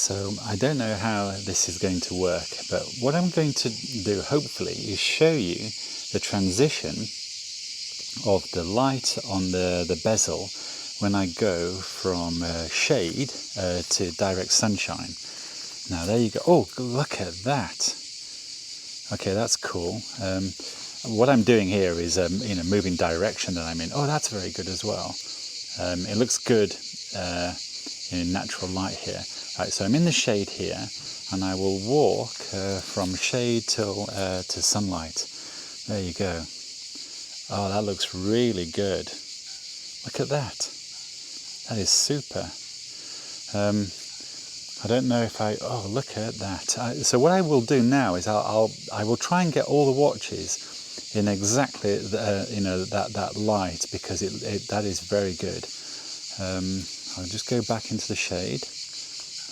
So I don't know how this is going to work, but what I'm going to do hopefully is show you the transition of the light on the bezel when I go from shade to direct sunshine. Now there you go. Oh, look at that. Okay, that's cool. What I'm doing here is moving direction that I'm in. Oh, that's very good as well. It looks good in natural light here. Right, so I'm in the shade here, and I will walk from shade to sunlight. There you go. Oh, that looks really good. Look at that. That is super. I don't know if oh, look at that. So what I will do now is I will try and get all the watches in exactly that light, because that is very good. I'll just go back into the shade.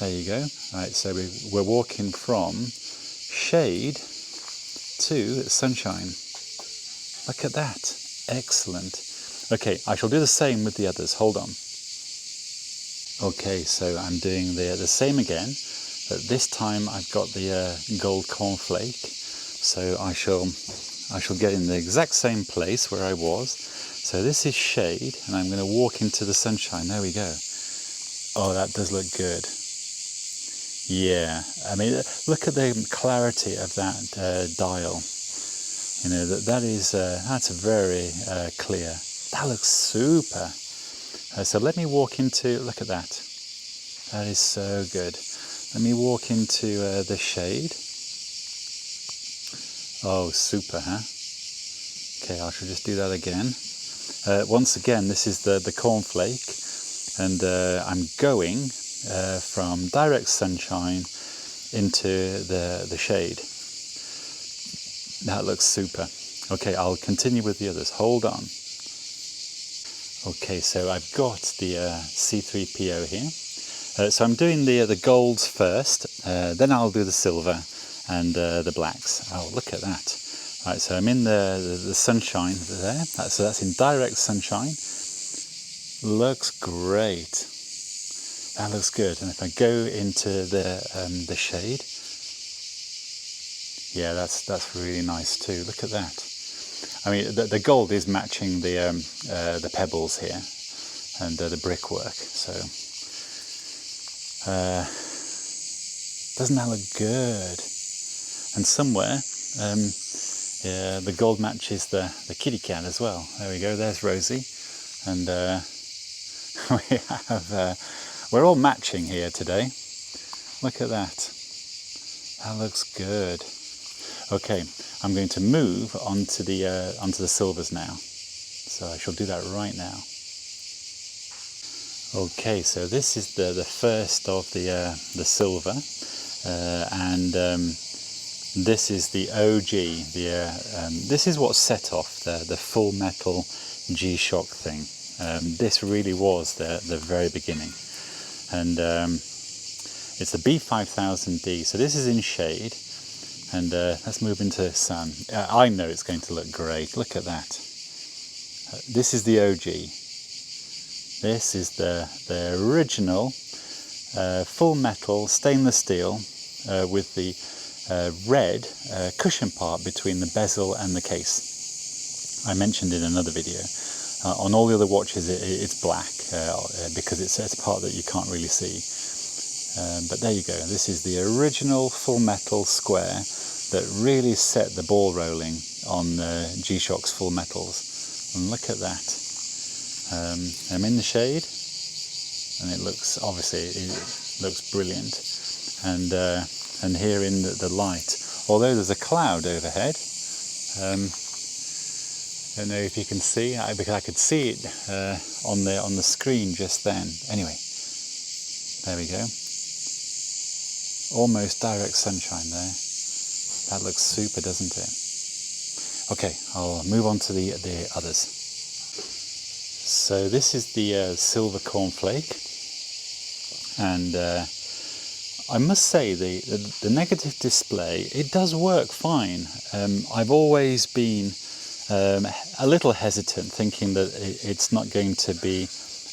There you go. Right, so we're walking from shade to sunshine. Look at that. Excellent. Okay, I shall do the same with the others. Hold on. Okay, so I'm doing the same again, but this time I've got the gold cornflake. So I shall get in the exact same place where I was. So this is shade, and I'm going to walk into the sunshine. There we go. Oh, that does look good. Yeah, I mean, look at the clarity of that dial. You know, that's very clear. That looks super. So let me walk into, look at that. That is so good. Let me walk into the shade. Oh, super, huh? Okay, I shall just do that again. Once again, this is the cornflake, and I'm going from direct sunshine into the shade. That looks super. Okay, I'll continue with the others. Hold on. Okay, so I've got the C3PO here. So I'm doing the golds first, then I'll do the silver and the blacks. Oh, look at that. Right, so I'm in the sunshine there. So that's in direct sunshine. Looks great. That looks good. And if I go into the shade, yeah, that's really nice too. Look at that. I mean, the gold is matching the pebbles here and the brickwork. So doesn't that look good? And somewhere, yeah, the gold matches the kitty cat as well. There we go. There's Rosie, and we're all matching here today. Look at that. That looks good. Okay, I'm going to move onto the silvers now. So I shall do that right now. Okay, so this is the first of the silver, and this is the OG. This is what set off the full metal G-Shock thing. This really was the very beginning, and it's the B5000D. So this is in shade. And let's move into sun. I know it's going to look great. Look at that. This is the OG. This is the original full metal stainless steel with the red cushion part between the bezel and the case. I mentioned in another video. On all the other watches it's black because it's a part that you can't really see. But there you go. This is the original full metal square that really set the ball rolling on G-Shock's full metals. And look at that. I'm in the shade, and it looks brilliant. And here in the light, although there's a cloud overhead, I don't know if you can see, because I could see it on the screen just then. Anyway, there we go. Almost direct sunshine there. That looks super, doesn't it? Okay, I'll move on to the others. So this is the silver cornflake, and I must say the negative display, it does work fine. I've always been a little hesitant, thinking that it's not going to be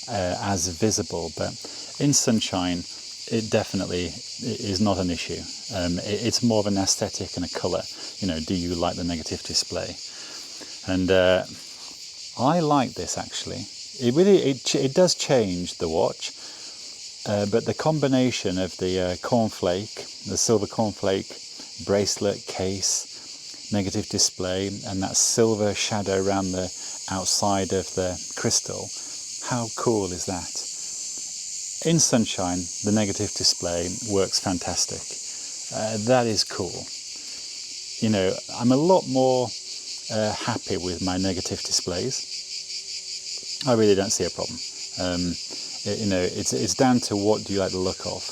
as visible, but in sunshine it definitely is not an issue. It's more of an aesthetic and a colour. You know, do you like the negative display? And I like this actually. It does change the watch, but the combination of the cornflake, the silver cornflake bracelet case, negative display, and that silver shadow around the outside of the crystal, how cool is that? In sunshine, the negative display works fantastic. That is cool. You know, I'm a lot more happy with my negative displays. I really don't see a problem. You know, it's down to what do you like the look of.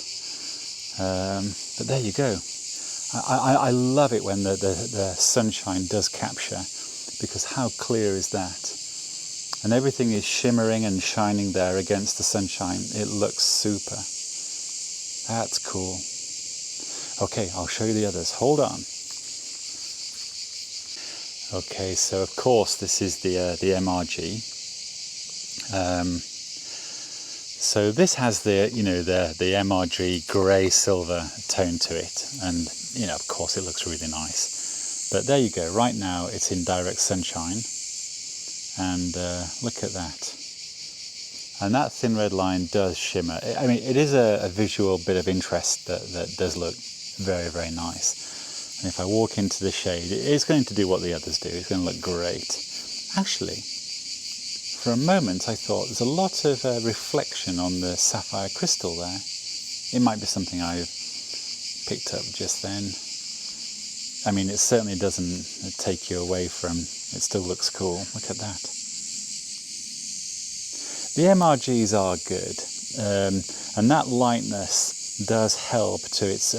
But there you go. I love it when the sunshine does capture, because how clear is that? And everything is shimmering and shining there against the sunshine. It looks super. That's cool. Okay, I'll show you the others. Hold on. Okay, so of course this is the MRG. So this has the MRG grey silver tone to it, and you know, of course it looks really nice. But there you go. Right now it's in direct sunshine, and look at that. And that thin red line does shimmer. I mean, it is a visual bit of interest that does look very, very nice. And if I walk into the shade, it's going to do what the others do. It's going to look great. Actually, for a moment I thought there's a lot of reflection on the sapphire crystal there. It might be something I've picked up just then. I mean, it certainly doesn't take you away from, it still looks cool. Look at that. The MRGs are good, and that lightness does help to its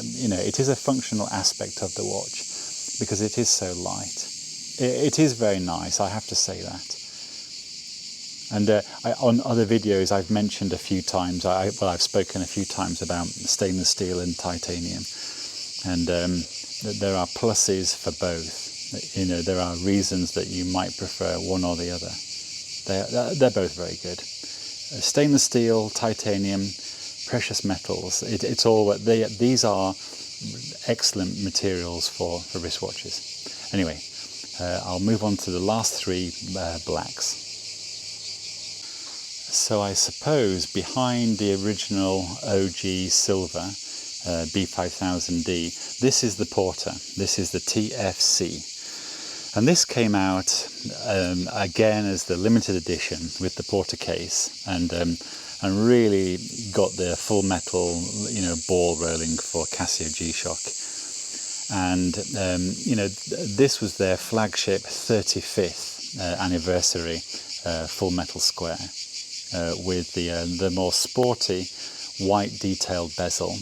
you know, it is a functional aspect of the watch because it is so light. It is very nice, I have to say that. And on other videos I've mentioned a few times, I've spoken a few times about stainless steel and titanium, and there are pluses for both. You know, there are reasons that you might prefer one or the other. They're both very good. Stainless steel, titanium, precious metals, it's all, these are excellent materials for wristwatches. Anyway, I'll move on to the last three blacks. So I suppose behind the original OG silver B5000D, this is the Porter, this is the TFC. And this came out again as the limited edition with the Porter case, and really got the full metal, you know, ball rolling for Casio G-Shock. And you know, this was their flagship 35th anniversary full metal square with the more sporty white detailed bezel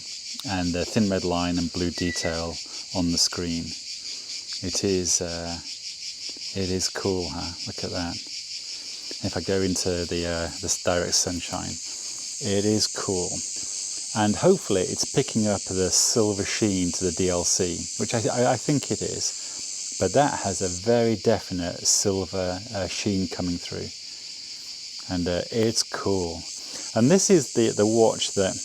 and the thin red line and blue detail on the screen. It is cool, huh? Look at that. If I go into this direct sunshine, it is cool. And hopefully it's picking up the silver sheen to the DLC, which I think it is. But that has a very definite silver sheen coming through. And it's cool. And this is the watch that,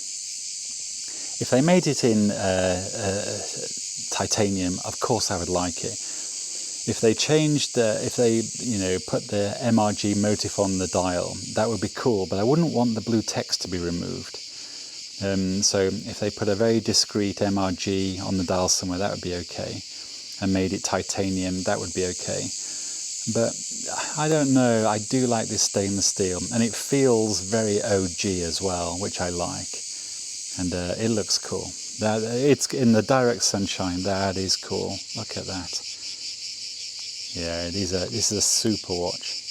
if they made it in titanium, of course I would like it. If they changed if they, you know, put the MRG motif on the dial, that would be cool, but I wouldn't want the blue text to be removed. So if they put a very discreet MRG on the dial somewhere, that would be okay. And made it titanium, that would be okay. But I don't know, I do like this stainless steel, and it feels very OG as well, which I like. And it looks cool. It's in the direct sunshine, that is cool. Look at that. Yeah, this is a super watch.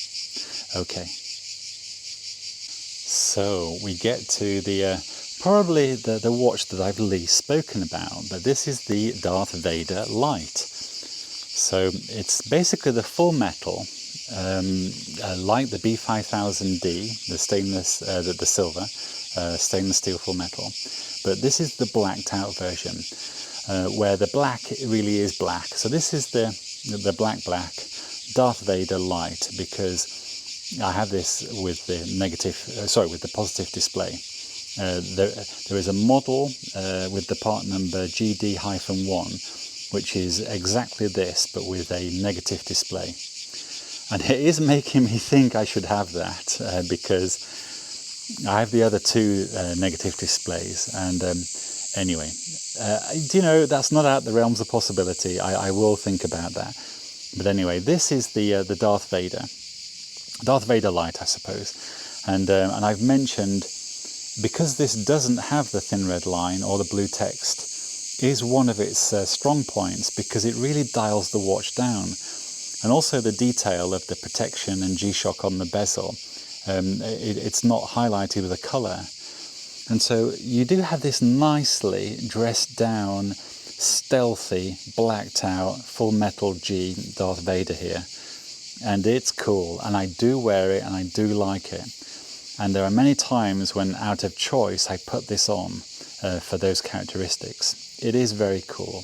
Okay. So we get to the probably the watch that I've least spoken about, but this is the Darth Vader Lite. So it's basically the full metal, like the B5000D, the stainless, the silver, stainless steel full metal. But this is the blacked out version, where the black really is black. So this is the black Darth Vader Lite, because I have this with the negative, with the positive display, There is a model with the part number GD-1, which is exactly this, but with a negative display. And it is making me think I should have that, because I have the other two negative displays. And anyway, do you know, that's not out the realms of possibility. I will think about that. But anyway, this is the Darth Vader light, I suppose. And I've mentioned, because this doesn't have the thin red line or the blue text, is one of its strong points, because it really dials the watch down. And also the detail of the protection and G-Shock on the bezel, it's not highlighted with a colour. And so you do have this nicely dressed down, stealthy, blacked out, full metal G Darth Vader here. And it's cool, and I do wear it and I do like it. And there are many times when, out of choice, I put this on for those characteristics. It is very cool.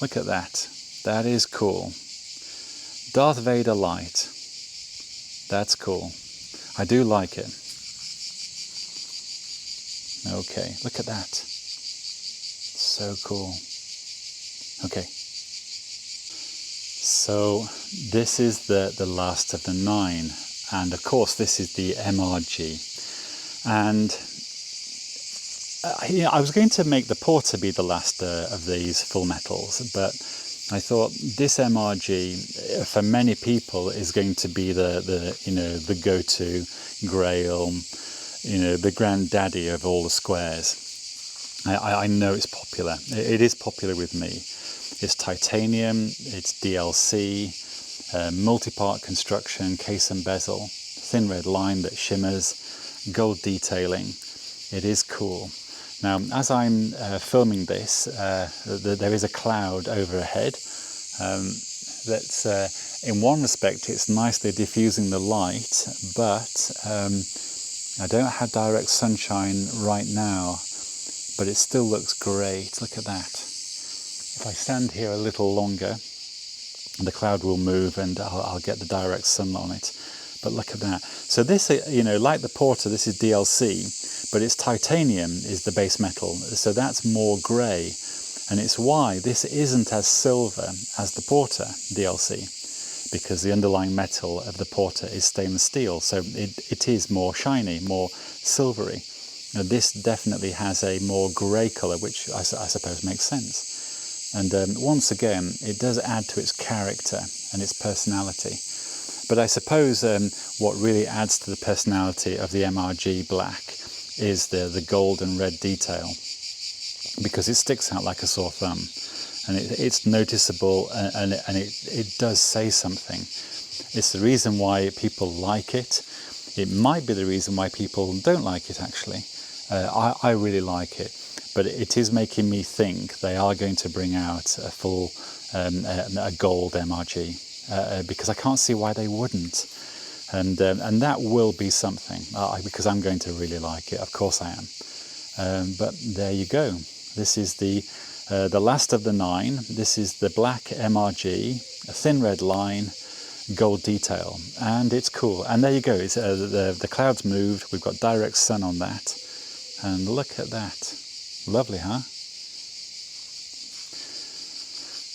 Look at that. That is cool. Darth Vader light. That's cool. I do like it. Okay, look at that. So cool. Okay. So this is the last of the 9. And of course, this is the MRG. And I was going to make the Porter be the last of these full metals, but I thought this MRG, for many people, is going to be the go-to grail, the granddaddy of all the squares. I know it's popular. It is popular with me. It's titanium, it's DLC, multi-part construction, case and bezel, thin red line that shimmers, gold detailing. It is cool. Now, as I'm filming this, there is a cloud overhead. That's, in one respect, it's nicely diffusing the light, but I don't have direct sunshine right now, but it still looks great. Look at that. If I stand here a little longer, the cloud will move and I'll get the direct sun on it. But look at that. So this, like the Porter, this is DLC, but it's titanium is the base metal. So that's more grey. And it's why this isn't as silver as the Porter DLC, because the underlying metal of the Porter is stainless steel. So it is more shiny, more silvery. Now, this definitely has a more grey colour, which I suppose makes sense. And once again, it does add to its character and its personality. But I suppose what really adds to the personality of the MRG black is the gold and red detail, because it sticks out like a sore thumb, and it's noticeable, and it does say something. It's the reason why people like it. It might be the reason why people don't like it, actually. I really like it. But it is making me think they are going to bring out a full a gold MRG, because I can't see why they wouldn't, and that will be something, because I'm going to really like it. Of course I am. But there you go. This is the last of the 9. This is the black MRG, a thin red line, gold detail, and it's cool. And there you go. It's, the clouds moved. We've got direct sun on that, and look at that. Lovely, huh?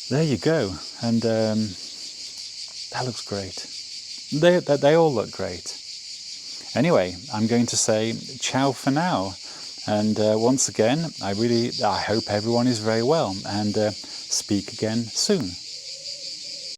There you go, and that looks great. They all look great. Anyway, I'm going to say ciao for now, and once again, I hope everyone is very well, and speak again soon.